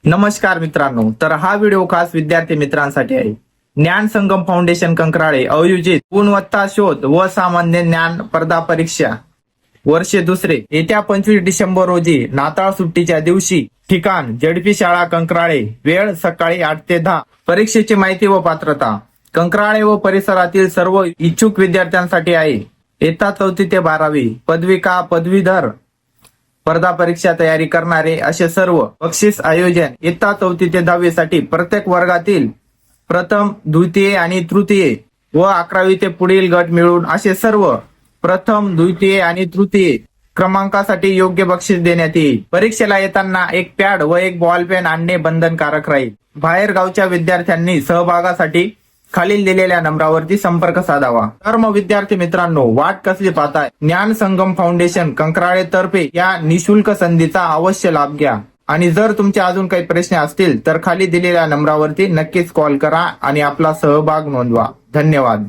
नमस्कार मित्रांनो, तर हा व्हिडिओ खास विद्यार्थी मित्रांसाठी आहे. ज्ञान संगम फाउंडेशन कंकराळे आयोजित गुणवत्ता शोध व सामान्य ज्ञान स्पर्धा परीक्षा वर्षे दुसरे येत्या 25 डिसेंबर रोजी नाताळ सुट्टीच्या दिवशी, ठिकाण झेडपी शाळा कंकराळे, वेळ सकाळी 8 ते 10. परीक्षेची माहिती व पात्रता कंकराळे व परिसरातील सर्व इच्छुक विद्यार्थ्यांसाठी आहे. इयत्ता 4थी ते 12वी, पदविका, पदवीधर स्पर्धा परीक्षा तयारी करणारे असे सर्व. बक्षीस आयोजन इयत्ता 4थी ते 10वी साठी प्रत्येक वर्गातील प्रथम, द्वितीय आणि तृतीय व 11वी ते पुढील गट मिळून असे सर्व प्रथम, द्वितीय आणि तृतीय क्रमांकासाठी योग्य बक्षीस देण्यात येईल. परीक्षेला येताना एक पॅड व एक बॉल पेन आणणे बंधनकारक राहील. बाहेर गावच्या विद्यार्थ्यांनी सहभागासाठी खालील दिलेल्या नंबरावरती संपर्क साधावा. तर मग विद्यार्थी मित्रांनो, वाट कसली पाहताय? ज्ञान संगम फाउंडेशन कंकराळे तर्फे या निशुल्क संधीचा अवश्य लाभ घ्या. आणि जर तुमचे अजून काही प्रश्न असतील तर खाली दिलेल्या नंबरावरती नक्कीच कॉल करा आणि आपला सहभाग नोंदवा. धन्यवाद.